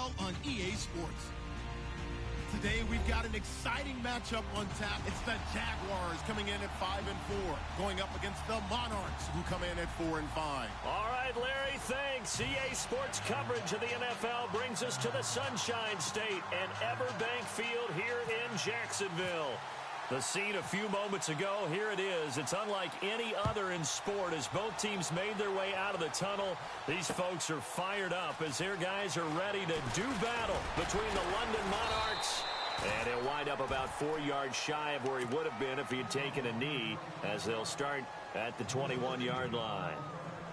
NFL on EA Sports. Today, we've got an exciting matchup on tap. It's the Jaguars coming in at 5-4, going up against the Monarchs, who come in at 4-5. All right, Larry, thanks. EA Sports coverage of the NFL brings us to the Sunshine State and Everbank Field here in Jacksonville. The scene a few moments ago, here it is. It's unlike any other in sport as both teams made their way out of the tunnel. These folks are fired up as their guys are ready to do battle between the London Monarchs. And he'll wind up about 4 yards shy of where he would have been if he had taken a knee as they'll start at the 21-yard line.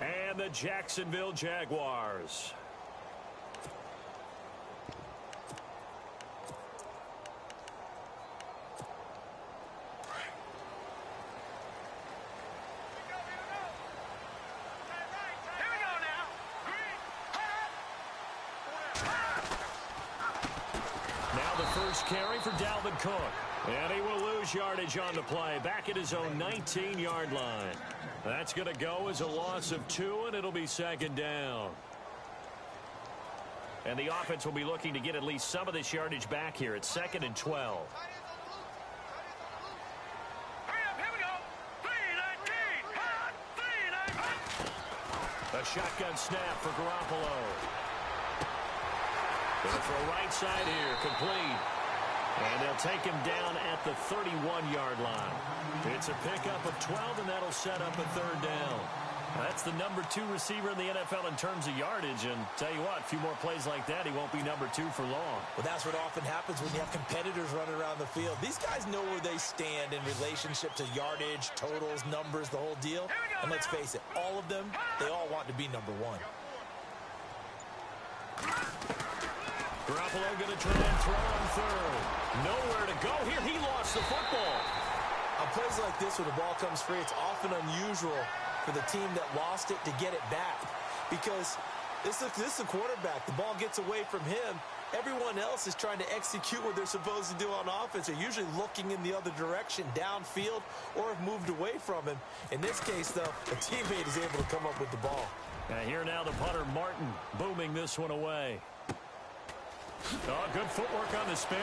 And the Jacksonville Jaguars. Carry for Dalvin Cook. And he will lose yardage on the play. Back at his own 19-yard line. That's going to go as a loss of 2, and it'll be second down. And the offense will be looking to get at least some of this yardage back here. It's 2nd and 12. A shotgun snap for Garoppolo. Going to throw right side here, complete. And they'll take him down at the 31-yard line. It's a pickup of 12, and that'll set up a third down. That's the number 2 receiver in the NFL in terms of yardage. And tell you what, a few more plays like that, he won't be number 2 for long. Well, that's what often happens when you have competitors running around the field. These guys know where they stand in relationship to yardage, totals, numbers, the whole deal. And let's face it, all of them, they all want to be number 1. Garoppolo going to try and throw on third. Nowhere to go here. He lost the football. On plays like this where the ball comes free, it's often unusual for the team that lost it to get it back. Because this is the quarterback. The ball gets away from him. Everyone else is trying to execute what they're supposed to do on offense. They're usually looking in the other direction, downfield, or have moved away from him. In this case, though, a teammate is able to come up with the ball. And here now the punter, Martin, booming this one away. Oh, good footwork on the spin.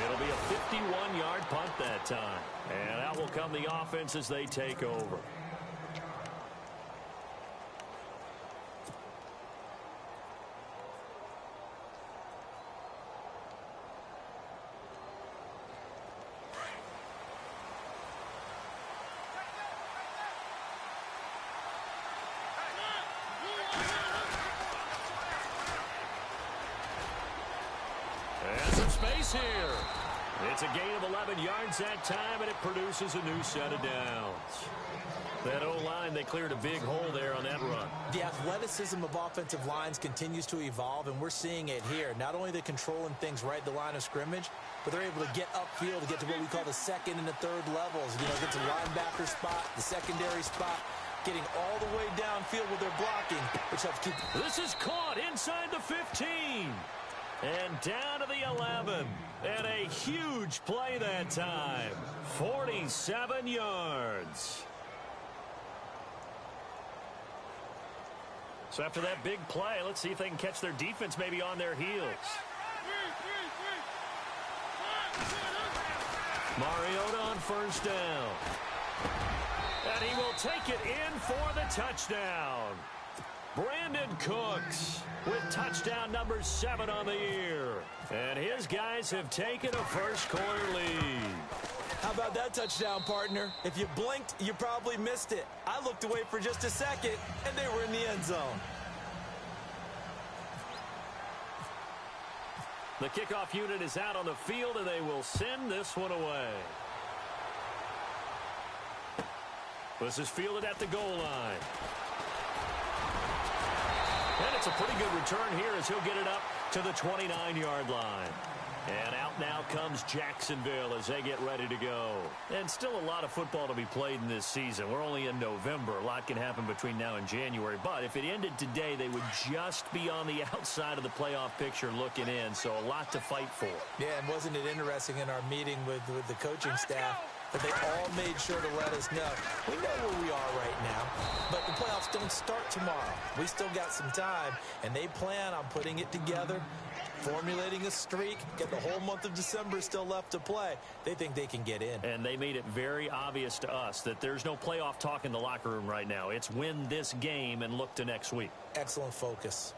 It'll be a 51-yard punt that time. And out will come the offense as they take over. Here. It's a gain of 11 yards that time, and it produces a new set of downs. That O-line, they cleared a big hole there on that run. The athleticism of offensive lines continues to evolve, and we're seeing it here. Not only are they controlling things right at the line of scrimmage, but they're able to get upfield to get to what we call the second and the third levels. You know, get to linebacker spot, the secondary spot, getting all the way downfield with their blocking, which helps keep... This is caught inside the 15. And down to the 11. And a huge play that time. 47 yards. So after that big play, let's see if they can catch their defense maybe on their heels. Mariota on first down. And he will take it in for the touchdown. Brandon Cooks with touchdown number 7 on the year. And his guys have taken a first-quarter lead. How about that touchdown, partner? If you blinked, you probably missed it. I looked away for just a second, and they were in the end zone. The kickoff unit is out on the field, and they will send this one away. This is fielded at the goal line. And it's a pretty good return here as he'll get it up to the 29-yard line. And out now comes Jacksonville as they get ready to go. And still a lot of football to be played in this season. We're only in November. A lot can happen between now and January. But if it ended today, they would just be on the outside of the playoff picture looking in. So a lot to fight for. Yeah, and wasn't it interesting in our meeting with the coaching staff? but they all made sure to let us know. We know where we are right now, but the playoffs don't start tomorrow. We still got some time, and they plan on putting it together, formulating a streak, get the whole month of December still left to play. They think they can get in. And they made it very obvious to us that there's no playoff talk in the locker room right now. It's win this game and look to next week. Excellent focus.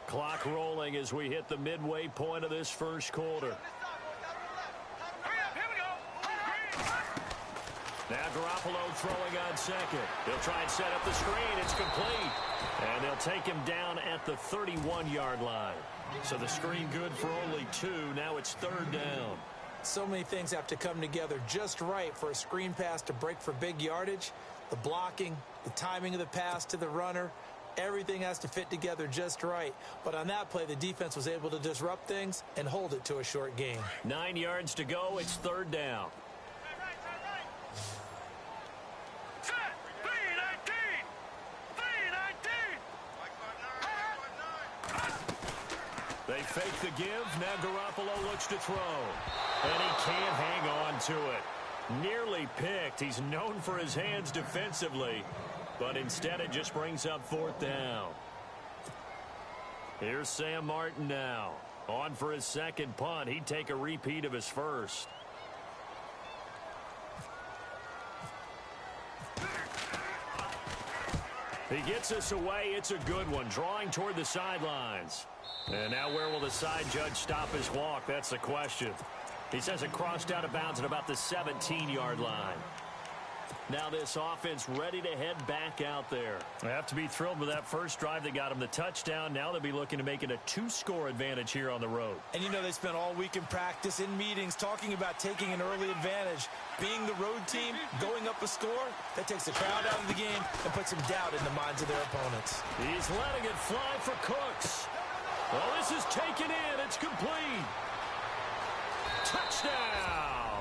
Clock rolling as we hit the midway point of this first quarter. Now Garoppolo throwing on second. He'll try and set up the screen. It's complete. And they'll take him down at the 31-yard line. So the screen good for only 2. Now it's third down. So many things have to come together just right for a screen pass to break for big yardage. The blocking, the timing of the pass to the runner, everything has to fit together just right. But on that play, the defense was able to disrupt things and hold it to a short gain. 9 yards to go. It's third down. They fake the give. Now Garoppolo looks to throw. And he can't hang on to it. Nearly picked. He's known for his hands defensively. But instead it just brings up fourth down. Here's Sam Martin now. On for his second punt. He'd take a repeat of his first. He gets us away. It's a good one. Drawing toward the sidelines. And now where will the side judge stop his walk? That's the question. He says it crossed out of bounds at about the 17-yard line. Now this offense ready to head back out there. They have to be thrilled with that first drive that got them the touchdown. Now they'll be looking to make it a 2-score advantage here on the road. And you know they spent all week in practice, in meetings, talking about taking an early advantage. Being the road team, going up a score, that takes the crowd out of the game and puts some doubt in the minds of their opponents. He's letting it fly for Cooks. Well, this is taken in. It's complete. Touchdown.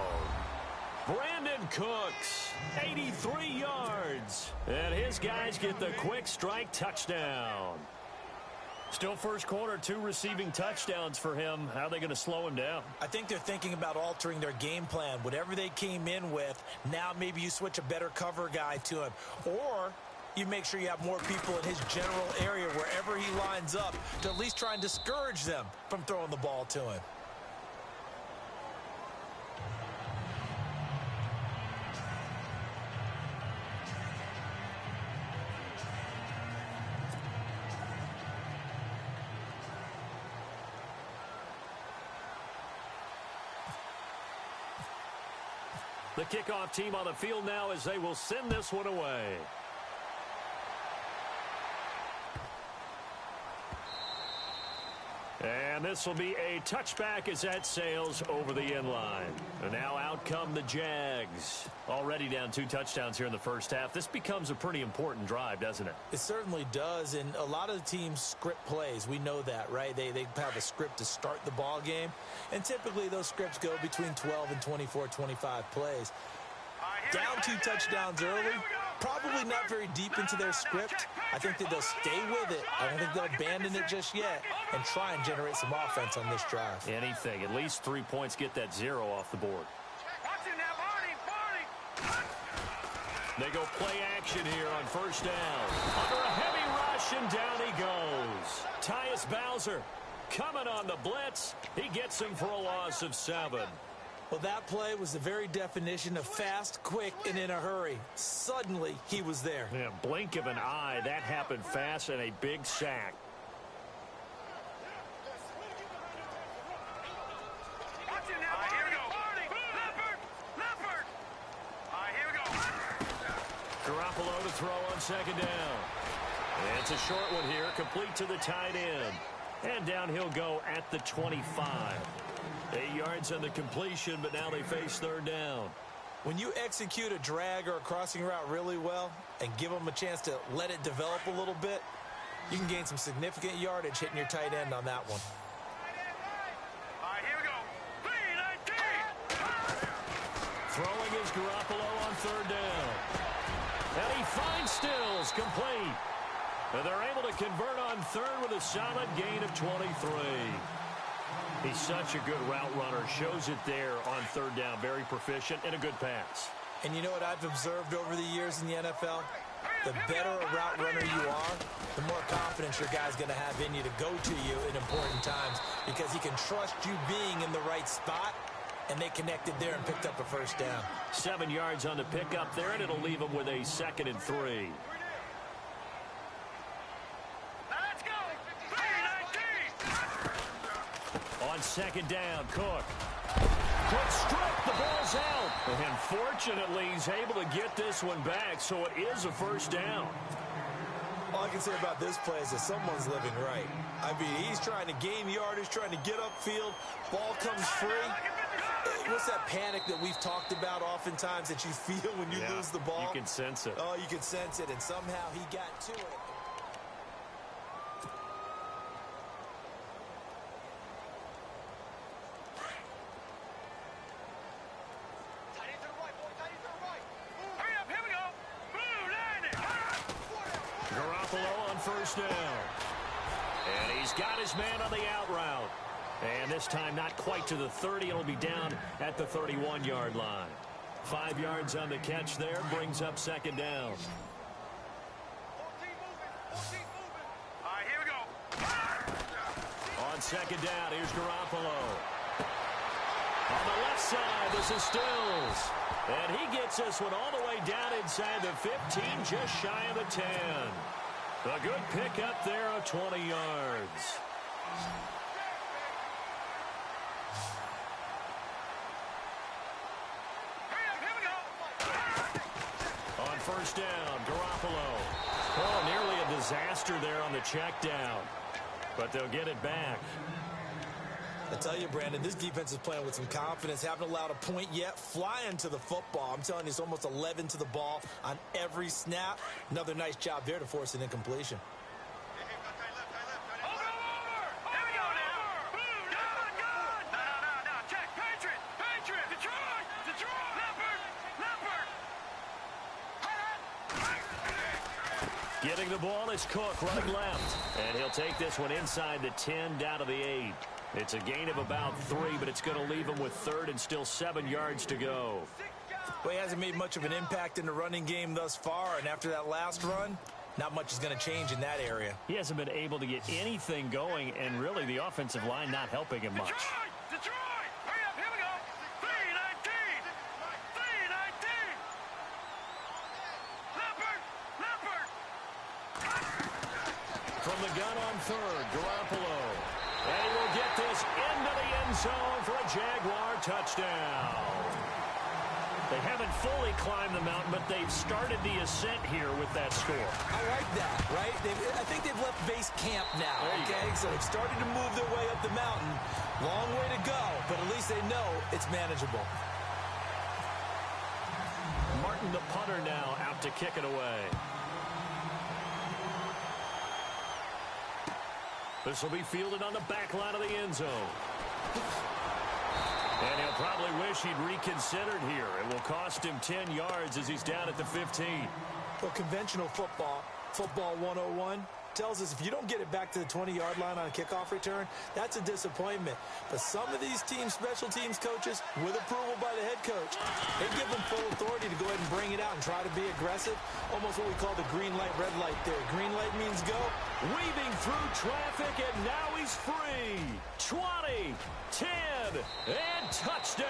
Brandon Cooks, 83 yards. And his guys get the quick strike touchdown. Still first quarter, 2 receiving touchdowns for him. How are they going to slow him down? I think they're thinking about altering their game plan. Whatever they came in with, now maybe you switch a better cover guy to him. Or you make sure you have more people in his general area wherever he lines up to at least try and discourage them from throwing the ball to him. The kickoff team on the field now as they will send this one away. And this will be a touchback as that sails over the end line. And now out come the Jags. Already down 2 touchdowns here in the first half. This becomes a pretty important drive, doesn't it? It certainly does, and a lot of the teams script plays. We know that, right? They have a script to start the ball game, and typically those scripts go between 12 and 24, 25 plays. Down 2 touchdowns early, probably not very deep into their script. I think that they'll stay with it. I don't think they'll abandon it just yet and try and generate some offense on this drive. Anything. At least 3 points, get that 0 off the board. They go play action here on first down. Under a heavy rush, and down he goes. Tyus Bowser coming on the blitz. He gets him for a loss of 7. Well, that play was the very definition of fast, quick, and in a hurry. Suddenly, he was there. Yeah, blink of an eye. That happened fast and a big sack. Garoppolo to throw on second down. It's a short one here, complete to the tight end. And down he'll go at the 25. 8 yards on the completion, but now they face third down. When you execute a drag or a crossing route really well and give them a chance to let it develop a little bit, you can gain some significant yardage hitting your tight end on that one. Throwing is Garoppolo on third down. And he finds Stills, complete. And they're able to convert on third with a solid gain of 23. He's such a good route runner. Shows it there on third down. Very proficient and a good pass. And you know what I've observed over the years in the NFL? The better a route runner you are, the more confidence your guy's going to have in you to go to you in important times because he can trust you being in the right spot, and they connected there and picked up a first down. 7 yards on the pickup there, and it'll leave him with a 2nd and 3. Let's go! 3-19! On 2nd down, Cook. Quick strip, the ball's out. And fortunately, he's able to get this one back, so it is a first down. All I can say about this play is that someone's living right. I mean, he's trying to gain yardage, trying to get upfield. Ball comes free. What's that panic that we've talked about oftentimes that you feel when you lose the ball? You can sense it. Oh, you can sense it, and somehow he got to it. Garoppolo on first down. And he's got his man on the out route. And this time not quite to the 30. It'll be down at the 31-yard line. 5 yards on the catch there. Brings up 2nd down. All right, here we go. On 2nd down, here's Garoppolo. On the left side, this is Stills. And he gets this one all the way down inside the 15, just shy of the 10. A good pickup there of 20 yards. On first down, Garoppolo. Oh, nearly a disaster there on the check down. But they'll get it back. I tell you, Brandon, this defense is playing with some confidence. Haven't allowed a point yet. Flying to the football. I'm telling you, it's almost 11 to the ball on every snap. Another nice job there to force an incompletion. Getting the ball is Cook running left. And he'll take this one inside the 10 down to the 8. It's a gain of about 3, but it's going to leave him with 3rd and still 7 yards to go. Well, he hasn't made much of an impact in the running game thus far, and after that last run, not much is going to change in that area. He hasn't been able to get anything going, and really the offensive line not helping him much. Detroit! Hurry up, here we go! 3-19! 3-19! Leopard! From the gun on 3rd, Garoppolo. And he will get this into the end zone for a Jaguar touchdown. They haven't fully climbed the mountain, but they've started the ascent here with that score. I like that, right? I think they've left base camp now, okay? So they've started to move their way up the mountain. Long way to go, but at least they know it's manageable. Martin, the punter, now out to kick it away. This will be fielded on the back line of the end zone. And he'll probably wish he'd reconsidered here. It will cost him 10 yards as he's down at the 15. Well, conventional football 101, tells us if you don't get it back to the 20-yard line on a kickoff return, that's a disappointment. But some of these teams, special teams coaches, with approval by the head coach, they give them full authority to go ahead and bring it out and try to be aggressive. Almost what we call the green light, red light theory. Green light means go. Weaving through traffic, and now he's free. 20, 10, and touchdown.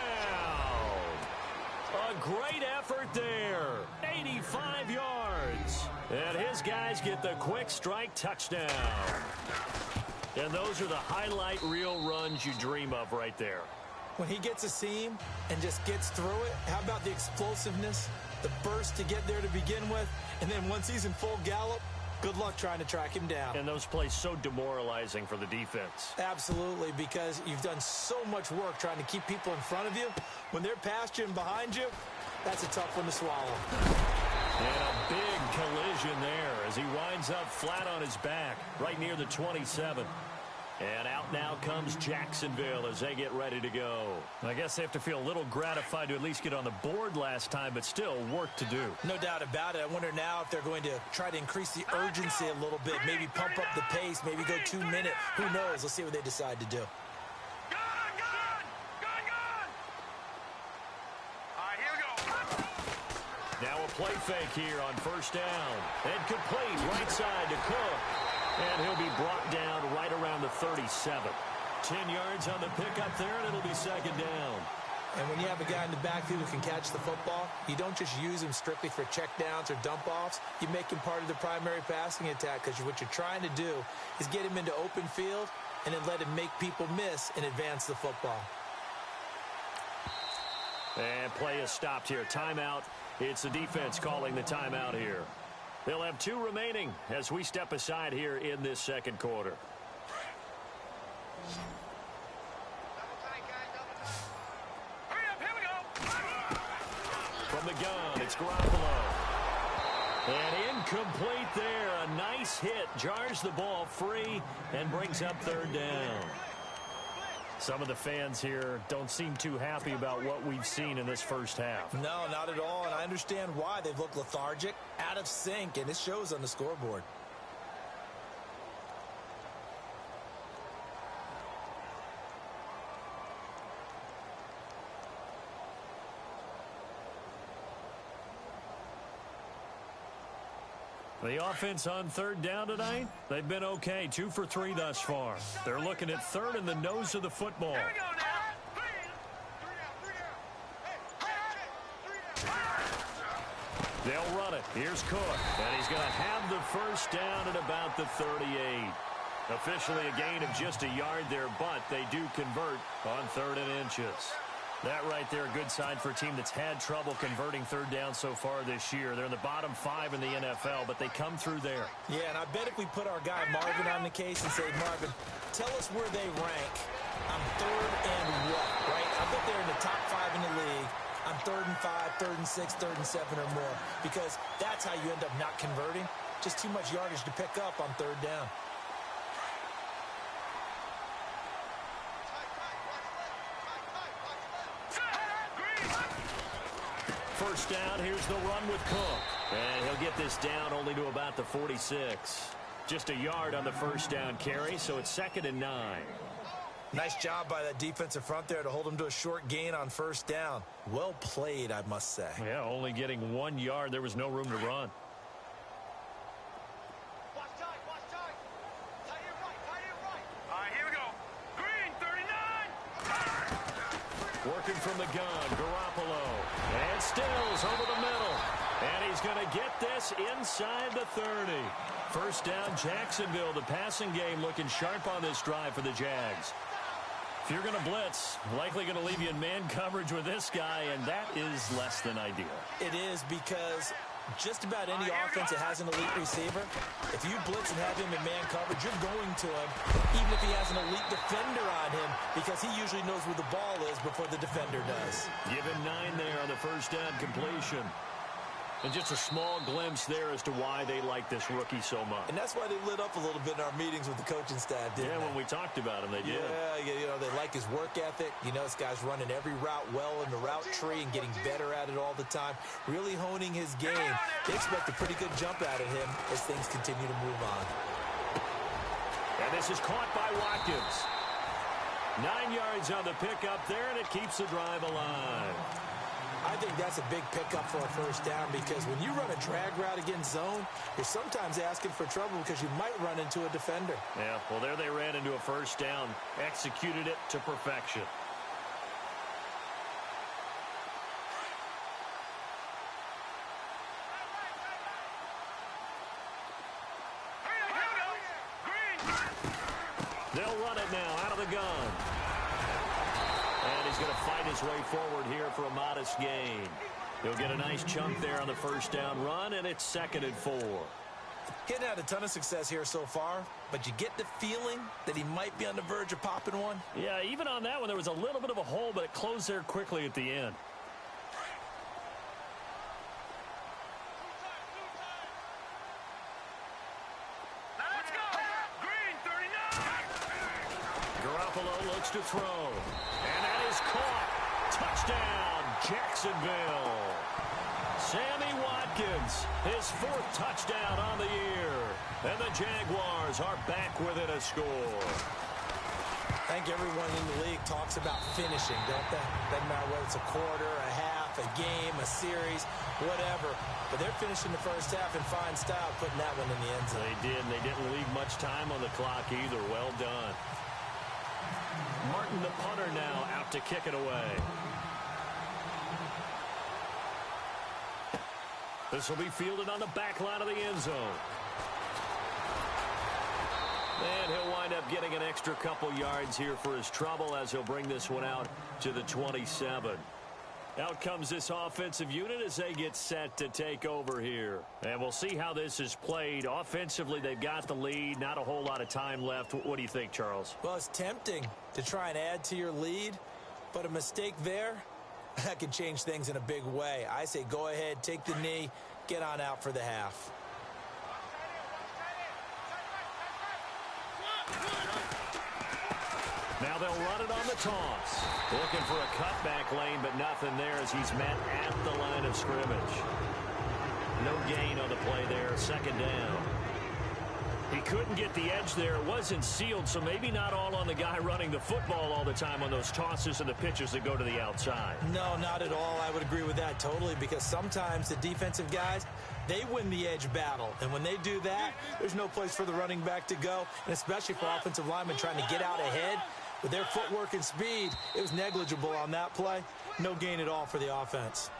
A great effort there. 85 yards. And his guys get the quick strike touchdown. And those are the highlight reel runs you dream of right there. When he gets a seam and just gets through it, how about the explosiveness, the burst to get there to begin with, and then once he's in full gallop, good luck trying to track him down. And those plays so demoralizing for the defense. Absolutely, because you've done so much work trying to keep people in front of you. When they're past you and behind you, that's a tough one to swallow. And a big collision there as he winds up flat on his back right near the 27. And out now comes Jacksonville as they get ready to go. I guess they have to feel a little gratified to at least get on the board last time, but still work to do. No doubt about it. I wonder now if they're going to try to increase the urgency a little bit, maybe pump up the pace, maybe go 2 minutes. Who knows? Let's see what they decide to do. Now a play fake here on first down. And complete right side to Cook. And he'll be brought down right around the 37. 10 yards on the pickup there, and it'll be second down. And when you have a guy in the backfield who can catch the football, you don't just use him strictly for checkdowns or dump-offs. You make him part of the primary passing attack, because what you're trying to do is get him into open field and then let him make people miss and advance the football. And play is stopped here. Timeout. It's the defense calling the timeout here. They'll have 2 remaining as we step aside here in this second quarter. From the gun, it's Garoppolo. And incomplete there. A nice hit. Jars the ball free and brings up third down. Some of the fans here don't seem too happy about what we've seen in this first half. No, not at all, and I understand why. They've looked lethargic, out of sync, and it shows on the scoreboard. The offense on third down tonight, they've been okay. 2 for 3 thus far. They're looking at third in the nose of the football. Here we go now. They'll run it. Here's Cook. And he's going to have the first down at about the 38. Officially a gain of just a yard there, but they do convert on 3rd and inches. That right there, a good sign for a team that's had trouble converting third down so far this year. They're in the bottom 5 in the NFL, but they come through there. Yeah, and I bet if we put our guy Marvin on the case and say, Marvin, tell us where they rank on 3rd and what, right? I bet they're in the top 5 in the league on 3rd and 5, 3rd and 6, 3rd and 7 or more, because that's how you end up not converting. Just too much yardage to pick up on 3rd down. First down, here's the run with Cook. And he'll get this down only to about the 46. Just a yard on the first down carry, so it's 2nd and 9. Nice job by that defensive front there to hold him to a short gain on first down. Well played, I must say. Yeah, only getting 1 yard. There was no room to run. Here we go. Green, 39. Working from the gun, Garoppolo. And Stills over the middle. And he's going to get this inside the 30. First down, Jacksonville. The passing game looking sharp on this drive for the Jags. If you're going to blitz, likely going to leave you in man coverage with this guy, and that is less than ideal. It is, because just about any offense that has an elite receiver, if you blitz and have him in man coverage, you're going to him, even if he has an elite defender on him, because he usually knows where the ball is before the defender does. Give him 9 there on the first down completion. And just a small glimpse there as to why they like this rookie so much. And that's why they lit up a little bit in our meetings with the coaching staff, didn't they? Yeah, when we talked about him, they did. Yeah, you know, they like his work ethic. You know, this guy's running every route well in the route tree and getting better at it all the time, really honing his game. They expect a pretty good jump out of him as things continue to move on. And this is caught by Watkins. 9 yards on the pickup there, and it keeps the drive alive. I think that's a big pickup for a first down, because when you run a drag route against zone, you're sometimes asking for trouble because you might run into a defender. Yeah, well, there they ran into a first down, executed it to perfection. They'll run it now out of the gun. And he's going to fight his way forward here for a modest gain. He'll get a nice chunk there on the first down run, and it's 2nd and 4. Getting had a ton of success here so far, but you get the feeling that he might be on the verge of popping one. Yeah, even on that one, there was a little bit of a hole, but it closed there quickly at the end. Let's go. Green, 39. Garoppolo looks to throw. And that is caught. Touchdown, Jacksonville. Sammy Watkins, his 4th touchdown on the year. And the Jaguars are back within a score. I think everyone in the league talks about finishing, don't they? Doesn't matter whether it's a quarter, a half, a game, a series, whatever. But they're finishing the first half in fine style, putting that one in the end zone. They did, and they didn't leave much time on the clock either. Well done. Martin, the punter, now out to kick it away. This will be fielded on the back line of the end zone. And he'll wind up getting an extra couple yards here for his trouble as he'll bring this one out to the 27. Out comes this offensive unit as they get set to take over here. And we'll see how this is played. Offensively, they've got the lead. Not a whole lot of time left. What do you think, Charles? Well, it's tempting to try and add to your lead, but a mistake there, that could change things in a big way. I say go ahead, take the knee, get on out for the half. Now they'll run it on the toss. Looking for a cutback lane, but nothing there as he's met at the line of scrimmage. No gain on the play there. Second down. He couldn't get the edge there. It wasn't sealed, so maybe not all on the guy running the football all the time on those tosses and the pitches that go to the outside. No, not at all. I would agree with that totally, because sometimes the defensive guys, they win the edge battle. And when they do that, there's no place for the running back to go, and especially for offensive linemen trying to get out ahead. With their footwork and speed, it was negligible on that play. No gain at all for the offense.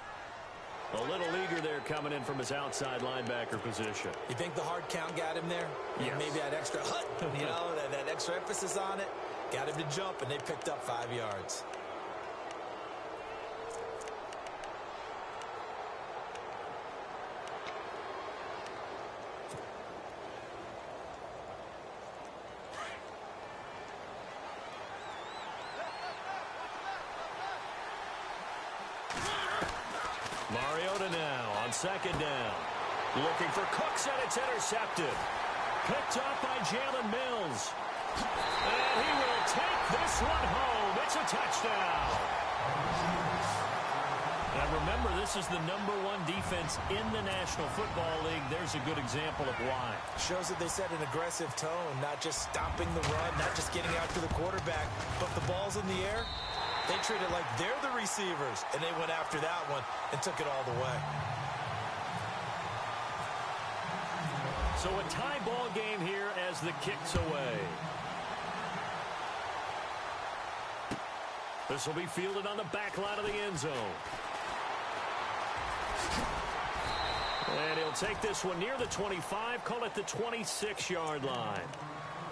A little eager there coming in from his outside linebacker position. You think the hard count got him there? Yes. Maybe that extra that extra emphasis on it got him to jump, and they picked up 5 yards. Mariota now on second down. Looking for Cooks, and it's intercepted. Picked up by Jalen Mills. And he will take this one home. It's a touchdown. And remember, this is the #1 defense in the National Football League. There's a good example of why. Shows that they set an aggressive tone, not just stopping the run, not just getting out to the quarterback, but the ball's in the air. They treat it like they're the receivers, and they went after that one and took it all the way. So a tie ball game here as the kick's away. This will be fielded on the back line of the end zone. And he'll take this one near the 25, call it the 26-yard line.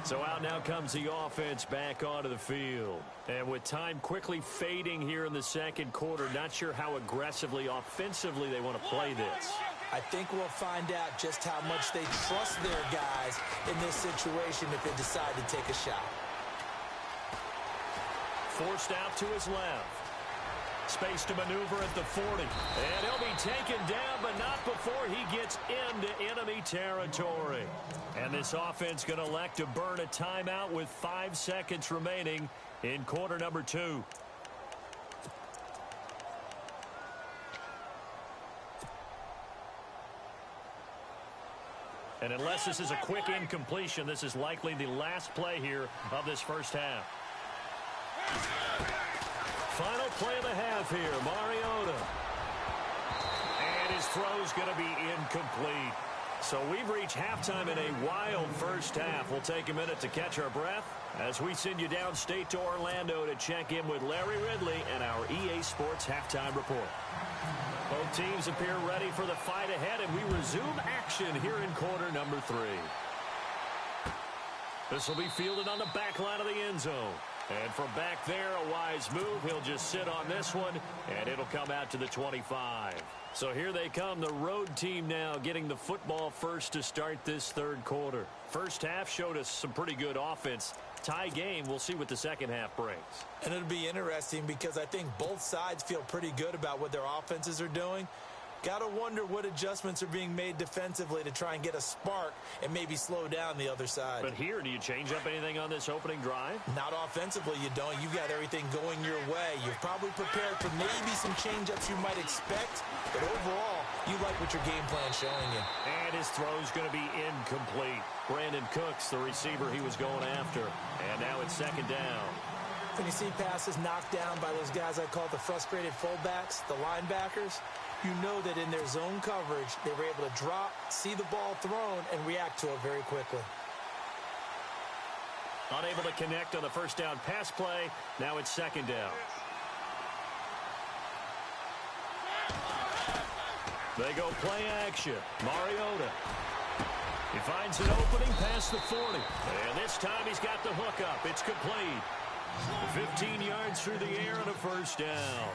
So out now comes the offense back onto the field. And with time quickly fading here in the second quarter, not sure how aggressively, offensively they want to play this. I think we'll find out just how much they trust their guys in this situation if they decide to take a shot. Forced out to his left. Space to maneuver at the 40. And he'll be taken down, but not before he gets into enemy territory. And this offense going to elect to burn a timeout with 5 seconds remaining in quarter number 2. And unless this is a quick incompletion, this is likely the last play here of this first half. Final play of the half here, Mariota. And his throw's going to be incomplete. So we've reached halftime in a wild first half. We'll take a minute to catch our breath as we send you downstate to Orlando to check in with Larry Ridley and our EA Sports Halftime Report. Both teams appear ready for the fight ahead, and we resume action here in quarter number 3. This will be fielded on the back line of the end zone. And from back there, a wise move. He'll just sit on this one, and it'll come out to the 25. So here they come, the road team now getting the football first to start this third quarter. First half showed us some pretty good offense. Tie game, we'll see what the second half brings. And it'll be interesting because I think both sides feel pretty good about what their offenses are doing. Got to wonder what adjustments are being made defensively to try and get a spark and maybe slow down the other side. But here, do you change up anything on this opening drive? Not offensively, you don't. You got everything going your way. You've probably prepared for maybe some change-ups you might expect, but overall, you like what your game plan's showing you. And his throw's going to be incomplete. Brandon Cooks, the receiver he was going after. And now it's second down. When you see passes knocked down by those guys I call the frustrated fullbacks, the linebackers, you know that in their zone coverage, they were able to drop, see the ball thrown, and react to it very quickly. Unable to connect on the first down pass play. Now it's second down. They go play action. Mariota. He finds an opening past the 40. And this time he's got the hook up. It's complete. 15 yards through the air and a first down.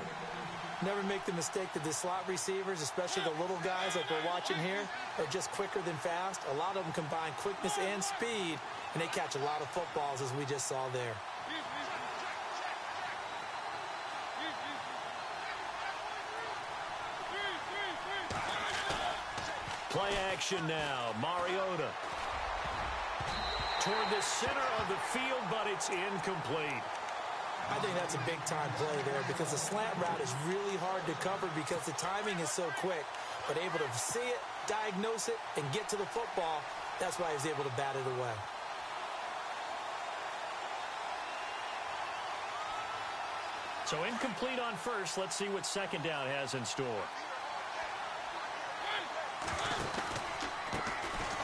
Never make the mistake that the slot receivers, especially the little guys like we're watching here, are just quicker than fast. A lot of them combine quickness and speed, and they catch a lot of footballs, as we just saw there. Play action now. Mariota. Toward the center of the field, but it's incomplete. I think that's a big-time play there because the slant route is really hard to cover because the timing is so quick. But able to see it, diagnose it, and get to the football, that's why he was able to bat it away. So incomplete on first. Let's see what second down has in store.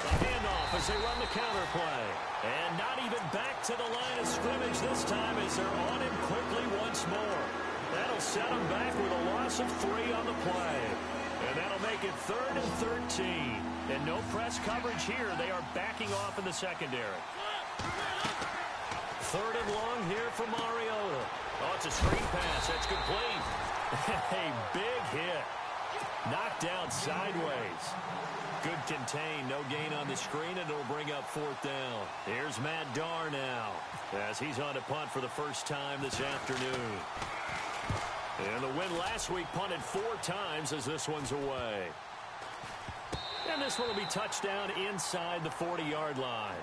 The handoff as they run the counter play. And not even back to the line of scrimmage this time as they're on him quickly once more. That'll set him back with a loss of 3 on the play. And that'll make it 3rd and 13. And no press coverage here. They are backing off in the secondary. 3rd and long here for Mariota. Oh, it's a screen pass. That's complete. A big hit. Knocked down sideways. Good contain. No gain on the screen, and it'll bring up 4th down. Here's Matt Darr now as he's on to punt for the first time this afternoon. And the win last week punted 4 times as this one's away. And this one will be touchdown inside the 40-yard line.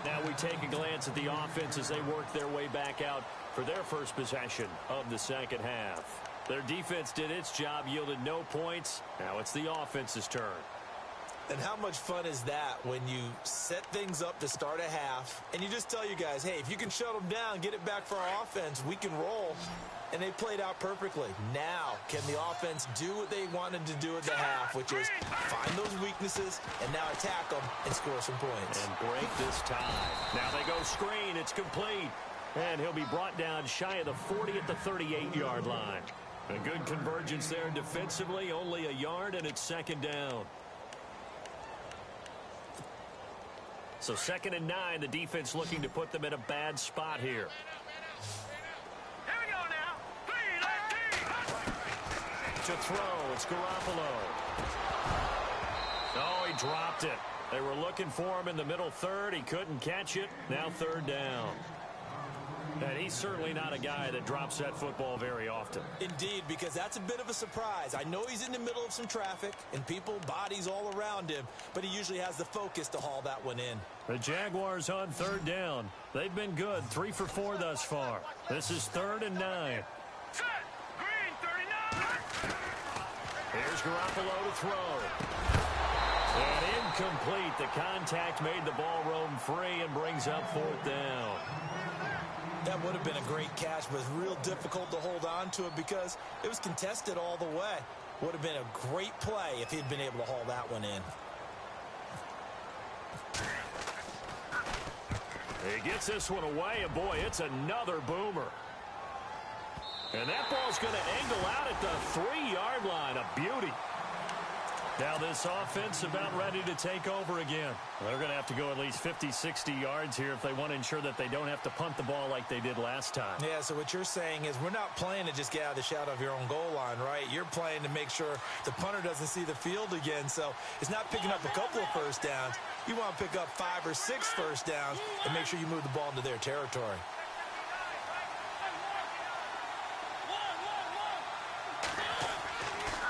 Now we take a glance at the offense as they work their way back out for their first possession of the second half. Their defense did its job, yielded no points. Now it's the offense's turn. And how much fun is that when you set things up to start a half and you just tell you guys, hey, if you can shut them down, get it back for our offense, we can roll. And they played out perfectly. Now, can the offense do what they wanted to do at the half, which is find those weaknesses and now attack them and score some points. And break this tie. Now they go screen. It's complete. And he'll be brought down shy of the 40 at the 38-yard line. A good convergence there defensively, only a yard, and it's second down. So 2nd and 9, the defense looking to put them in a bad spot here. Here we go now. 3-19. To throw, it's Garoppolo. Oh, he dropped it. They were looking for him in the middle third. He couldn't catch it. Now 3rd down. And he's certainly not a guy that drops that football very often. Indeed, because that's a bit of a surprise. I know he's in the middle of some traffic and people, bodies all around him, but he usually has the focus to haul that one in. The Jaguars on 3rd down. They've been good, 3 for 4 thus far. This is 3rd and 9. Set. Green 39. Here's Garoppolo to throw. And incomplete. The contact made the ball roam free and brings up 4th down. That would have been a great catch, but it's real difficult to hold on to it because it was contested all the way. Would have been a great play if he'd been able to haul that one in. He gets this one away, and boy, it's another boomer. And that ball's going to angle out at the 3-yard line. A beauty. Now this offense about ready to take over again. They're going to have to go at least 50, 60 yards here if they want to ensure that they don't have to punt the ball like they did last time. Yeah, so what you're saying is we're not playing to just get out of the shadow of your own goal line, right? You're playing to make sure the punter doesn't see the field again. So it's not picking up a couple of first downs. You want to pick up 5 or 6 first downs and make sure you move the ball into their territory.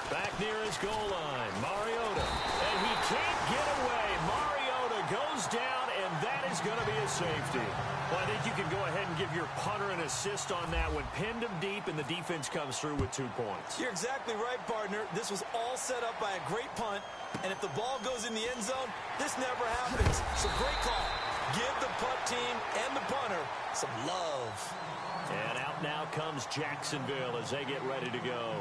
Back near his goal line, Mariota. And he can't get away. Mariota goes down, and that is going to be a safety. Well, I think you can go ahead and give your punter an assist on that one. Pinned him deep, and the defense comes through with 2 points. You're exactly right, partner. This was all set up by a great punt, and if the ball goes in the end zone, this never happens. So great call. Give the punt team and the punter some love. And out now comes Jacksonville as they get ready to go.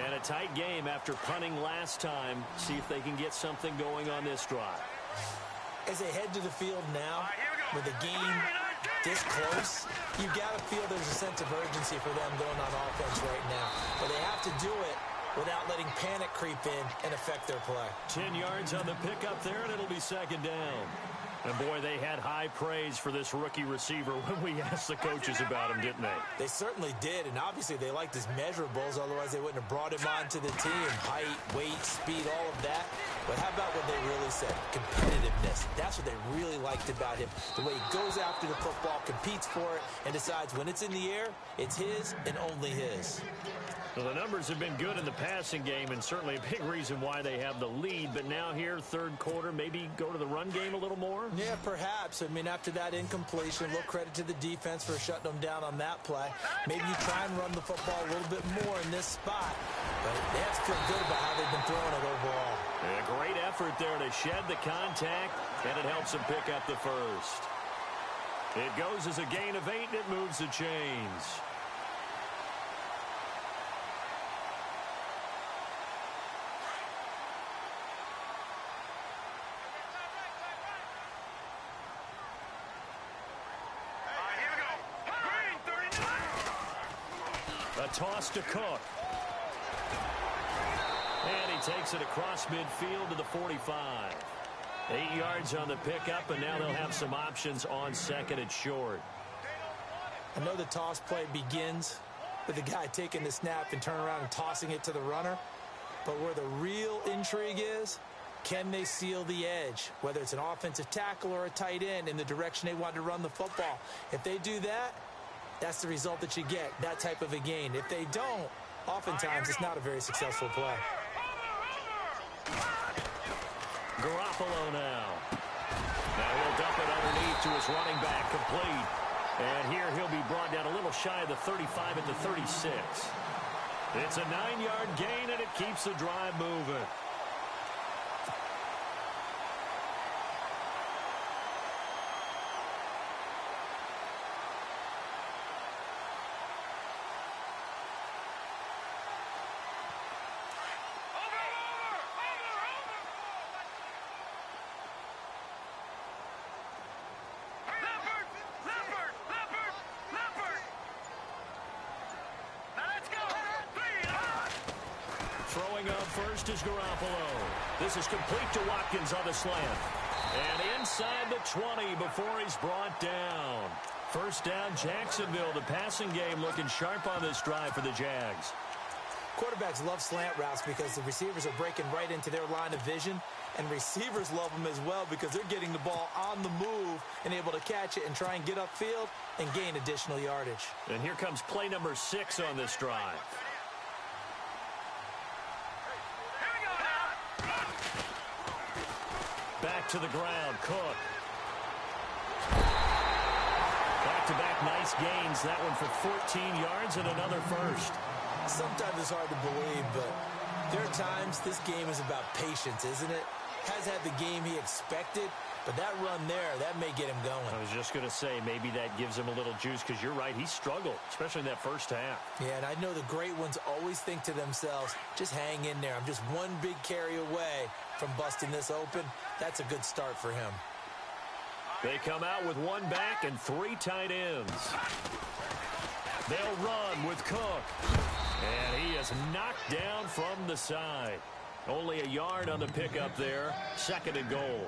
And a tight game after punting last time. See if they can get something going on this drive. As they head to the field now, with the game this close, you got to feel there's a sense of urgency for them going on offense right now. But they have to do it without letting panic creep in and affect their play. 10 yards on the pickup there, and it'll be second down. And, boy, they had high praise for this rookie receiver when we asked the coaches about him, didn't they? They certainly did, and obviously they liked his measurables. Otherwise, they wouldn't have brought him onto the team. Height, weight, speed, all of that. But how about what they really said? Competitiveness. That's what they really liked about him. The way he goes after the football, competes for it, and decides when it's in the air, it's his and only his. Well, the numbers have been good in the passing game, and certainly a big reason why they have the lead. But now here, third quarter, maybe go to the run game a little more? Yeah, perhaps. I mean, after that incompletion, a little credit to the defense for shutting them down on that play. Maybe you try and run the football a little bit more in this spot. But they have to feel good about how they've been throwing it overall. A great effort there to shed the contact, and it helps them pick up the first. It goes as a gain of 8, and it moves the chains. A toss to Cook. And he takes it across midfield to the 45. 8 yards on the pickup, and now they'll have some options on second and short. I know the toss play begins with the guy taking the snap and turning around and tossing it to the runner. But where the real intrigue is, can they seal the edge? Whether it's an offensive tackle or a tight end in the direction they want to run the football. If they do that, that's the result that you get, that type of a gain. If they don't, oftentimes it's not a very successful play. Garoppolo now. Now he'll dump it underneath to his running back, complete. And here he'll be brought down a little shy of the 35 at the 36. It's a 9-yard gain, and it keeps the drive moving. Throwing up first is Garoppolo. This is complete to Watkins on the slant. And inside the 20 before he's brought down. First down, Jacksonville. The passing game looking sharp on this drive for the Jags. Quarterbacks love slant routes because the receivers are breaking right into their line of vision. And receivers love them as well because they're getting the ball on the move and able to catch it and try and get upfield and gain additional yardage. And here comes play number 6 on this drive. Back to the ground, Cook. Back-to-back nice gains. That one for 14 yards and another first. Sometimes it's hard to believe, but there are times this game is about patience, isn't it? Has had the game he expected, but that run there, that may get him going. I was just going to say, maybe that gives him a little juice because you're right, he struggled, especially in that first half. Yeah, and I know the great ones always think to themselves, just hang in there. I'm just one big carry away from busting this open. That's a good start for him. They come out with one back and 3 tight ends. They'll run with Cook. And he is knocked down from the side. Only a yard on the pickup there. Second and goal.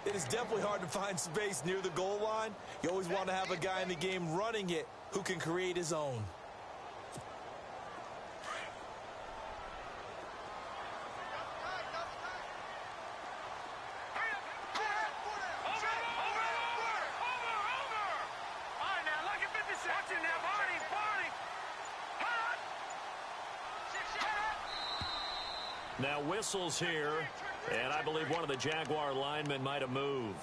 It is definitely hard to find space near the goal line. You always want to have a guy in the game running it who can create his own. Now whistles here, and I believe one of the Jaguar linemen might have moved.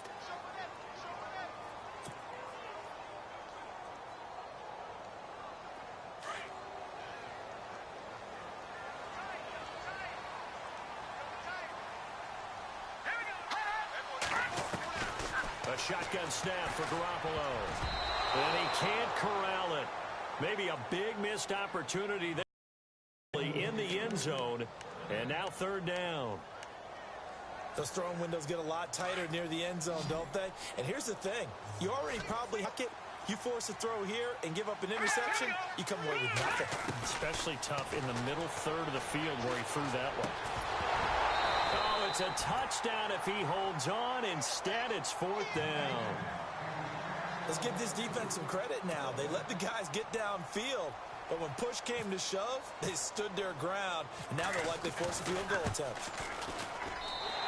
A shotgun snap for Garoppolo. And he can't corral it. Maybe a big missed opportunity there in the end zone. And now third down. Those throwing windows get a lot tighter near the end zone, don't they? And here's the thing. You already probably huck it. You force a throw here and give up an interception, you come away with nothing. Especially tough in the middle third of the field where he threw that one. Oh, it's a touchdown if he holds on. Instead, it's fourth down. Let's give this defense some credit now. They let the guys get downfield, but when push came to shove, they stood their ground, and now they'll likely force a field goal attempt.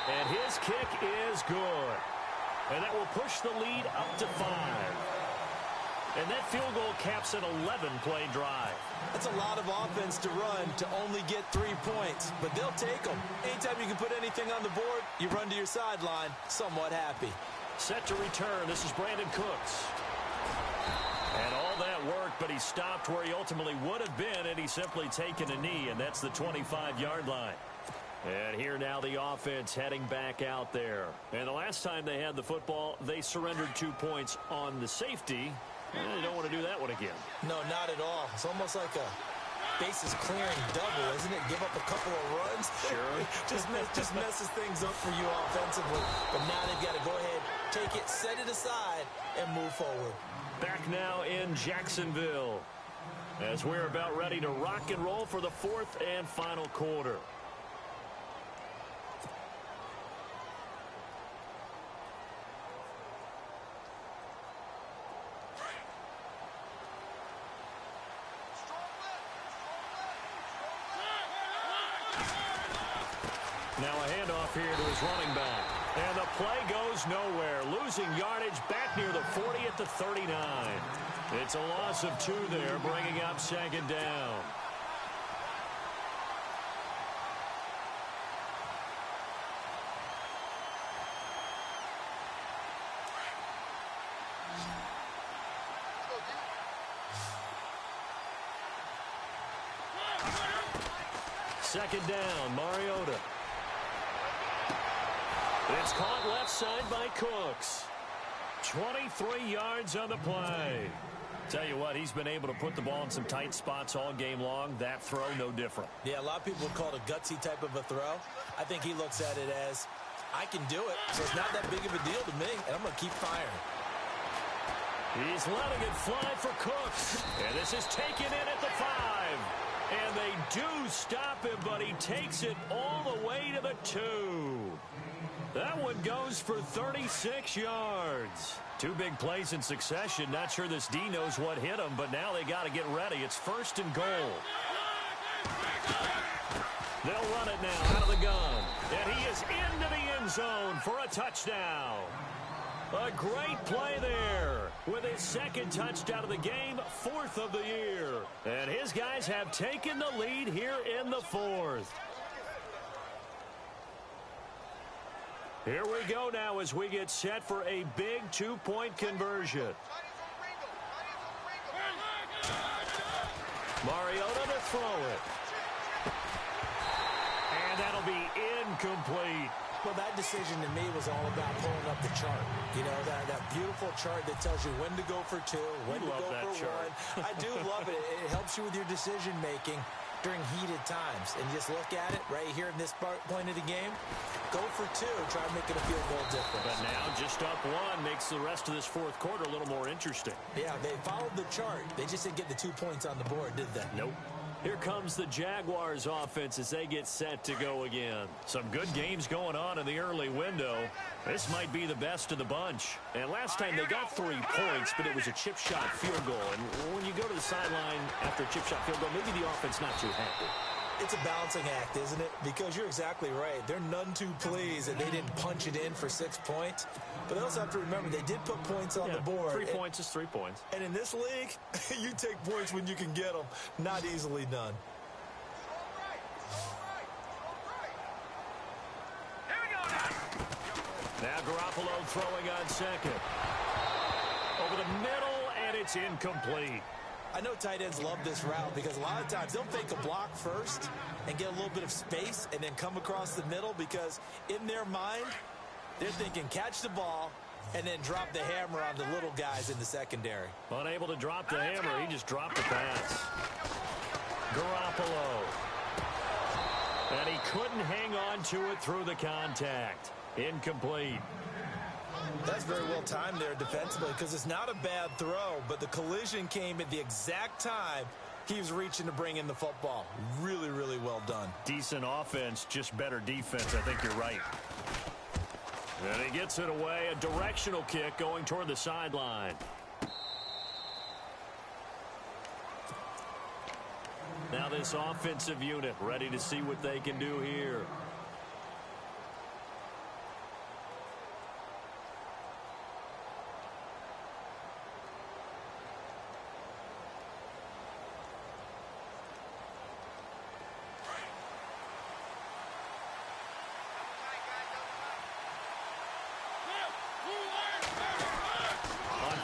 And his kick is good. And that will push the lead up to 5. And that field goal caps an 11-play drive. That's a lot of offense to run to only get 3 points, but they'll take them. Anytime you can put anything on the board, you run to your sideline somewhat happy. Set to return. This is Brandon Cooks. And all that worked, but he stopped where he ultimately would have been, and he's simply taken a knee, and that's the 25-yard line. And here now the offense heading back out there. And the last time they had the football, they surrendered 2 points on the safety. And they don't want to do that one again. No, not at all. It's almost like a bases clearing double, isn't it? Give up a couple of runs. Sure. just messes things up for you offensively. But now they've got to go ahead, take it, set it aside, and move forward. Back now in Jacksonville as we're about ready to rock and roll for the fourth and final quarter. Now a handoff here to his running back. And the play goes nowhere. Losing yardage back near the 40 at the 39. It's a loss of 2 there, bringing up second down. Second down, Mariota. It's caught left side by Cooks. 23 yards on the play. Tell you what, he's been able to put the ball in some tight spots all game long. That throw, no different. Yeah, a lot of people would call it a gutsy type of a throw. I think he looks at it as, I can do it, so it's not that big of a deal to me, and I'm going to keep firing. He's letting it fly for Cooks. And this is taken in at the 5. And they do stop him, but he takes it all the way to the 2. That one goes for 36 yards. 2 big plays in succession. Not sure this D knows what hit him, but now they got to get ready. It's first and goal. They'll run it now out of the gun. And he is into the end zone for a touchdown. A great play there with his second touchdown of the game, 4th of the year. And his guys have taken the lead here in the 4th. Here we go now as we get set for a big 2-point conversion. Mariota to throw it. And that'll be incomplete. Well, that decision to me was all about pulling up the chart. You know, that beautiful chart that tells you when to go for 2, when to go for 1. I do love it. It helps you with your decision-making during heated times. And just look at it right here in this point of the game. Go for 2. Try making a field goal difference. But now just up 1 makes the rest of this 4th quarter a little more interesting. Yeah, they followed the chart. They just didn't get the 2 points on the board, did they? Nope. Here comes the Jaguars offense as they get set to go again. Some good games going on in the early window. This might be the best of the bunch. And last time they got 3 points, but it was a chip shot field goal. And when you go to the sideline after a chip shot field goal, maybe the offense not too happy. It's a balancing act, isn't it? Because you're exactly right. They're none too pleased that they didn't punch it in for 6 points. But they also have to remember they did put points on the board. 3 points is 3 points. And in this league, you take points when you can get them. Not easily done. Now Garoppolo throwing on second. Over the middle, and it's incomplete. I know tight ends love this route because a lot of times they'll fake a block first and get a little bit of space and then come across the middle because in their mind, they're thinking catch the ball, and then drop the hammer on the little guys in the secondary. Unable to drop the hammer, he just dropped the pass. Garoppolo. And he couldn't hang on to it through the contact. Incomplete. That's very well timed there defensively because it's not a bad throw, but the collision came at the exact time he was reaching to bring in the football. Really, really well done. Decent offense, just better defense. I think you're right. And he gets it away. A directional kick going toward the sideline. Now this offensive unit ready to see what they can do here.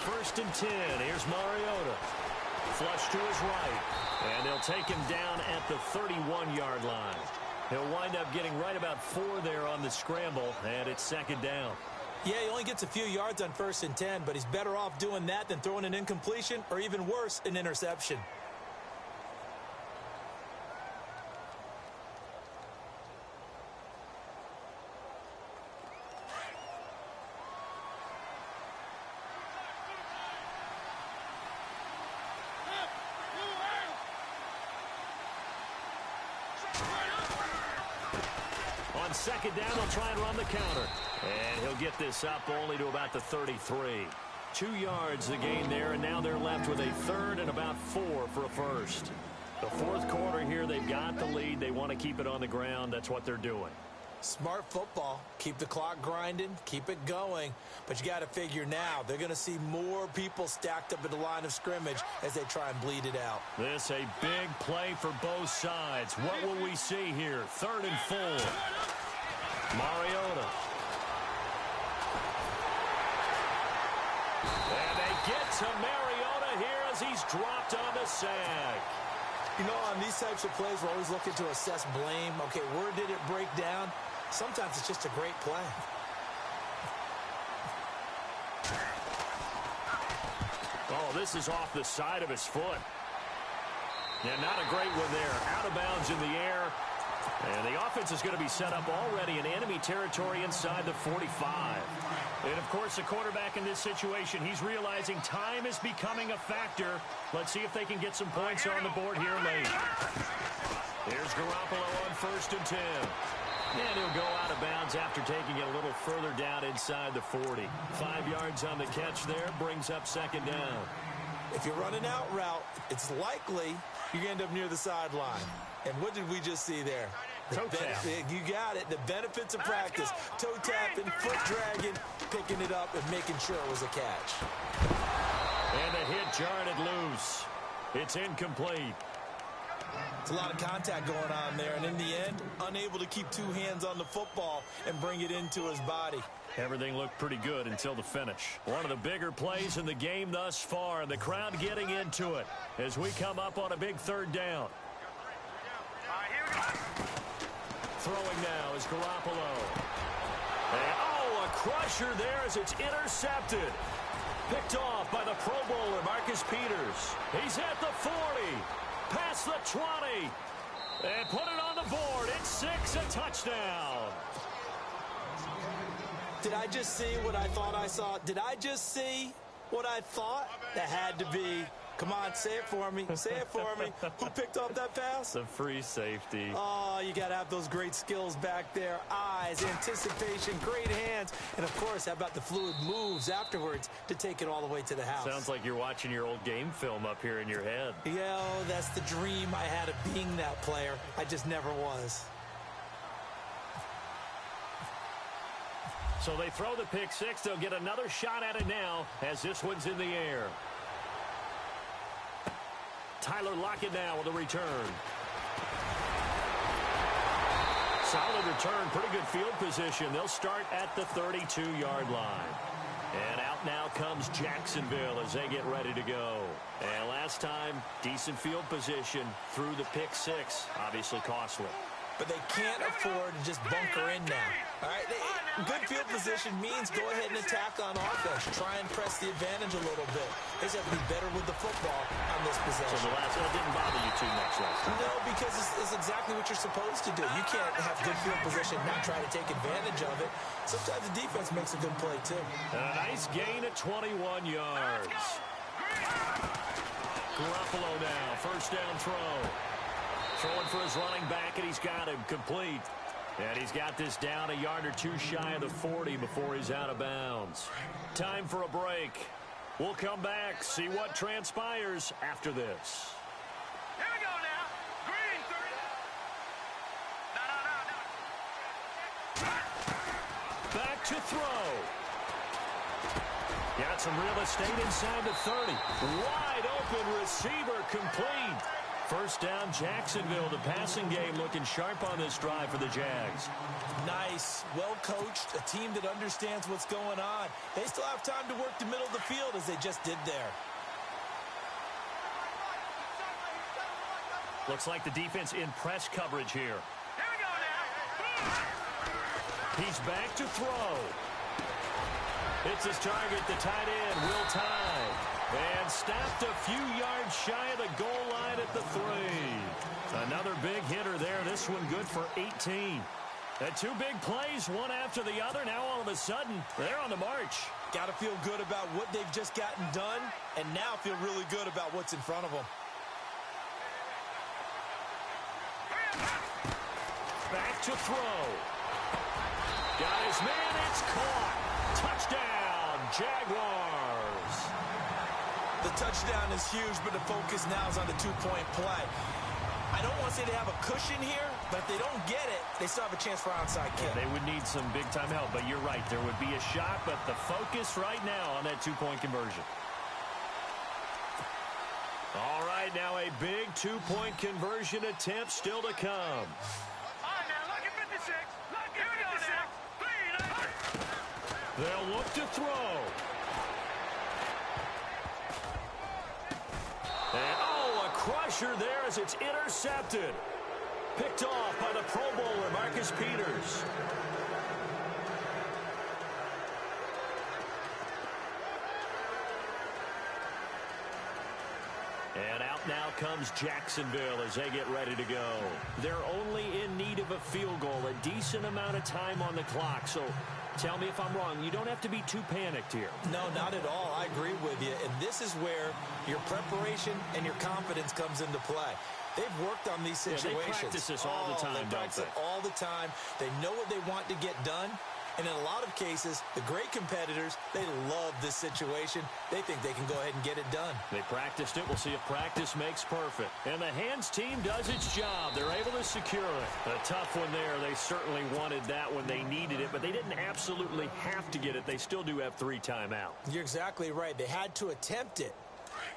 First and 10. Here's Mariota. Flush to his right. And they'll take him down at the 31-yard line. He'll wind up getting right about 4 there on the scramble, and it's second down. Yeah, he only gets a few yards on first and 10, but he's better off doing that than throwing an incompletion or even worse, an interception. On second down, they'll try and run the counter. And he'll get this up only to about the 33. 2 yards the gain there, and now they're left with a third and about 4 for a first. The fourth quarter here, they've got the lead. They want to keep it on the ground. That's what they're doing. Smart football. Keep the clock grinding. Keep it going. But you got to figure now, they're going to see more people stacked up at the line of scrimmage as they try and bleed it out. This a big play for both sides. What will we see here? Third and 4. Mariota. And they get to Mariota here as he's dropped on the sack. You know, on these types of plays, we're always looking to assess blame. Okay, where did it break down? Sometimes it's just a great play. Oh, this is off the side of his foot. Yeah, not a great one there. Out of bounds in the air. And the offense is going to be set up already in enemy territory inside the 45. And, of course, the quarterback in this situation, he's realizing time is becoming a factor. Let's see if they can get some points on the board here late. Here's Garoppolo on first and 10. And he'll go out of bounds after taking it a little further down inside the 40. 5 yards on the catch there, brings up second down. If you're running out route, it's likely you're going to end up near the sideline. And what did we just see there? Toe tap. You got it. The benefits of practice. Toe tapping, foot dragging, picking it up, and making sure it was a catch. And the hit jarred it loose. It's incomplete. It's a lot of contact going on there, and in the end, unable to keep 2 hands on the football and bring it into his body. Everything looked pretty good until the finish. One of the bigger plays in the game thus far, and the crowd getting into it as we come up on a big third down. Throwing now is Garoppolo. And, oh, a crusher there as it's intercepted. Picked off by the Pro Bowler, Marcus Peters. He's at the 40. Past the 20. And put it on the board. It's 6, a touchdown. Did I just see what I thought I saw? Did I just see what I thought? That had to be. Come on, say it for me. Say it for me. Who picked up that pass? The free safety. Oh, you got to have those great skills back there. Eyes, anticipation, great hands. And, of course, how about the fluid moves afterwards to take it all the way to the house? Sounds like you're watching your old game film up here in your head. Yeah, oh, that's the dream I had of being that player. I just never was. So they throw the pick 6. They'll get another shot at it now as this one's in the air. Tyler Lockett now with a return. Solid return, pretty good field position. They'll start at the 32-yard line. And out now comes Jacksonville as they get ready to go. And last time, decent field position through the pick 6. Obviously costly. but they can't afford to just bunker in now. All right, good field position means go ahead and attack on offense. Try and press the advantage a little bit. They just have to be better with the football on this possession. So the last one didn't bother you too much last time? No, because it's exactly what you're supposed to do. You can't have good field position and not try to take advantage of it. Sometimes the defense makes a good play, too. And a nice gain at 21 yards. Garoppolo now, first down throw. Throwing for his running back, and he's got him complete. And he's got this down a yard or two shy of the 40 before he's out of bounds. Time for a break. We'll come back, see what transpires after this. Here we go now. Green 30. No. Back to throw. Got some real estate inside the 30. Wide open receiver complete. First down, Jacksonville. The passing game looking sharp on this drive for the Jags. Nice, well coached, a team that understands what's going on. They still have time to work the middle of the field as they just did there. Looks like the defense in press coverage here. Here we go now. He's back to throw. Hits his target, the tight end, Will Tye. And stopped a few yards shy of the goal line at the 3. Another big hitter there. This one good for 18. And two big plays, one after the other. Now all of a sudden, they're on the march. Got to feel good about what they've just gotten done, and now feel really good about what's in front of them. Back to throw. Got his man, it's caught. Touchdown, Jaguars. The touchdown is huge, but the focus now is on the two-point play. I don't want to say they have a cushion here, but if they don't get it, they still have a chance for onside kick. Yeah, they would need some big-time help, but you're right. There would be a shot, but the focus right now on that two-point conversion. All right, now a big two-point conversion attempt still to come. All right, now, look at 56. Look at 56. They'll look to throw. And, oh, a crusher there as it's intercepted. Picked off by the Pro Bowler, Marcus Peters. And out now comes Jacksonville as they get ready to go. They're only in need of a field goal, a decent amount of time on the clock. So tell me if I'm wrong. You don't have to be too panicked here. No, not at all. I agree with you. And this is where your preparation and your confidence comes into play. They've worked on these situations. Yeah, they practice this all the time, they practice it all the time. They know what they want to get done. And in a lot of cases, the great competitors, they love this situation. They think they can go ahead and get it done. They practiced it. We'll see if practice makes perfect. And the hands team does its job. They're able to secure it. A tough one there. They certainly wanted that when they needed it, but they didn't absolutely have to get it. They still do have 3 timeouts. You're exactly right. They had to attempt it.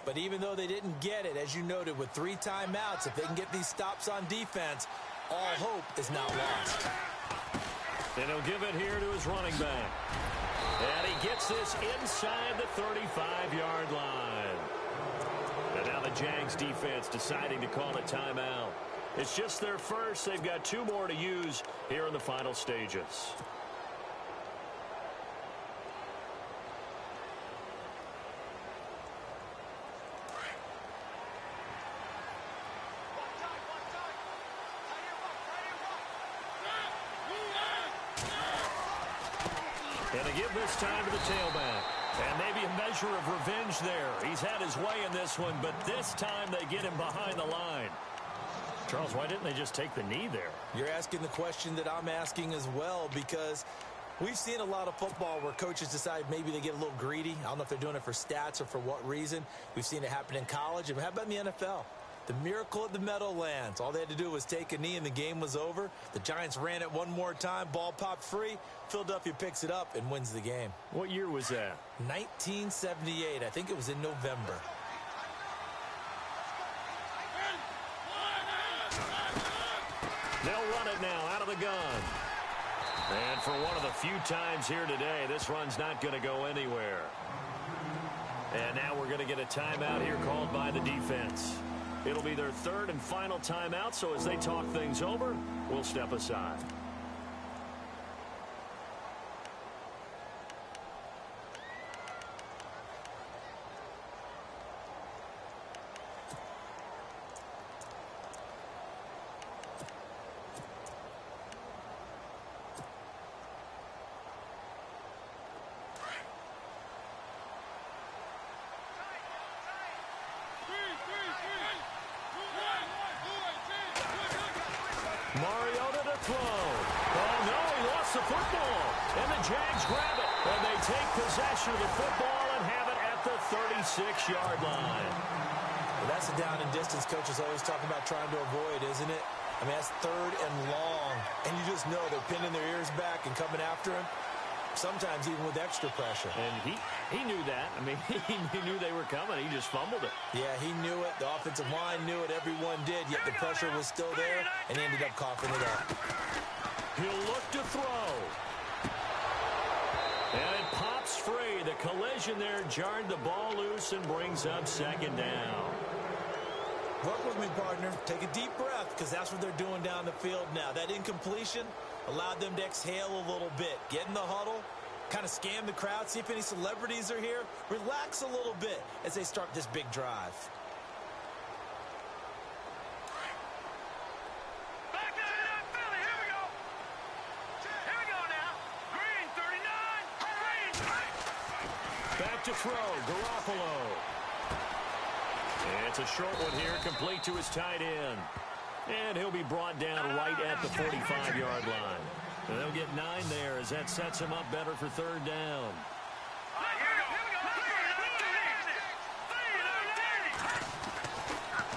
But even though they didn't get it, as you noted, with 3 timeouts, if they can get these stops on defense, all hope is not lost. And he'll give it here to his running back. And he gets this inside the 35-yard line. And now the Jags defense deciding to call a timeout. It's just their first. They've got 2 more to use here in the final stages. And they give this time to the tailback. And maybe a measure of revenge there. He's had his way in this one, but this time they get him behind the line. Charles, why didn't they just take the knee there? You're asking the question that I'm asking as well, because we've seen a lot of football where coaches decide maybe they get a little greedy. I don't know if they're doing it for stats or for what reason. We've seen it happen in college. And how about in the NFL? The miracle at the Meadowlands. All they had to do was take a knee and the game was over. The Giants ran it one more time. Ball popped free. Philadelphia picks it up and wins the game. What year was that? 1978. I think it was in November. They'll run it now out of the gun. And for one of the few times here today, this run's not going to go anywhere. And now we're going to get a timeout here called by the defense. It'll be their third and final timeout, so as they talk things over, we'll step aside. Mariota to throw. Oh, no, he lost the football. And the Jags grab it. And they take possession of the football and have it at the 36-yard line. Well, that's a down and distance coaches always talking about trying to avoid, isn't it? I mean, that's third and long. And you just know they're pinning their ears back and coming after him. Sometimes even with extra pressure. And he knew that. I mean, he knew they were coming. He just fumbled it. Yeah, he knew it. The offensive line knew it. Everyone did, yet the pressure was still there, and he ended up coughing it up. He'll look to throw. And it pops free. The collision there jarred the ball loose and brings up second down. Work with me, partner. Take a deep breath, because that's what they're doing down the field now. That incompletion allowed them to exhale a little bit. Get in the huddle, kind of scan the crowd, see if any celebrities are here. Relax a little bit as they start this big drive. Back to Philly. Here we go. Here we go now. Green 39. Green. Back to throw. Garoppolo. And it's a short one here, complete to his tight end. And he'll be brought down right at the 45-yard line. And they'll get 9 there as that sets him up better for third down.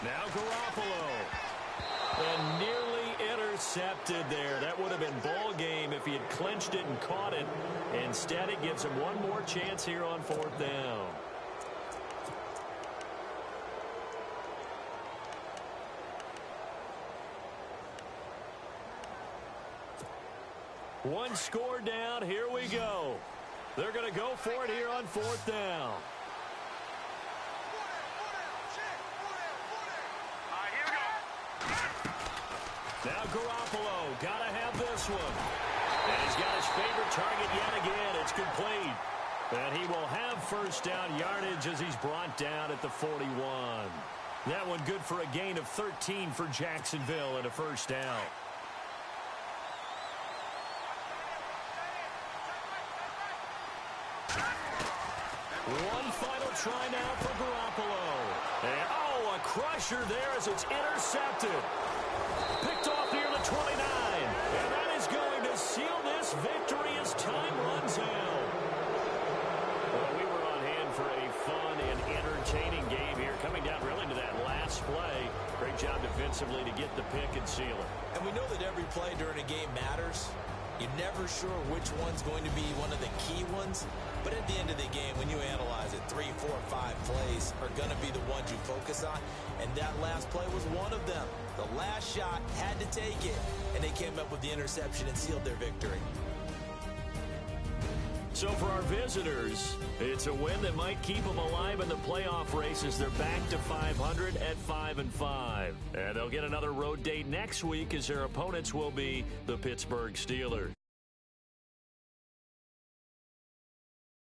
Now Garoppolo. And nearly intercepted there. That would have been ball game if he had clinched it and caught it. Instead, it gives him one more chance here on fourth down. One score down. Here we go. They're going to go for it here on fourth down. Now Garoppolo. Got to have this one. And he's got his favorite target yet again. It's complete. And he will have first down yardage as he's brought down at the 41. That one good for a gain of 13 for Jacksonville and a first down. One final try now for Garoppolo. And, oh, a crusher there as it's intercepted. Picked off near the 29. And that is going to seal this victory as time runs out. Well, we were on hand for a fun and entertaining game here, coming down really to that last play. Great job defensively to get the pick and seal it. And we know that every play during a game matters. You're never sure which one's going to be one of the key ones. But at the end of the game, when you analyze it, 3, 4, 5 plays are going to be the ones you focus on. And that last play was one of them. The last shot had to take it. And they came up with the interception and sealed their victory. So for our visitors, it's a win that might keep them alive in the playoff race as they're back to 500 at 5-5. And they'll get another road date next week as their opponents will be the Pittsburgh Steelers.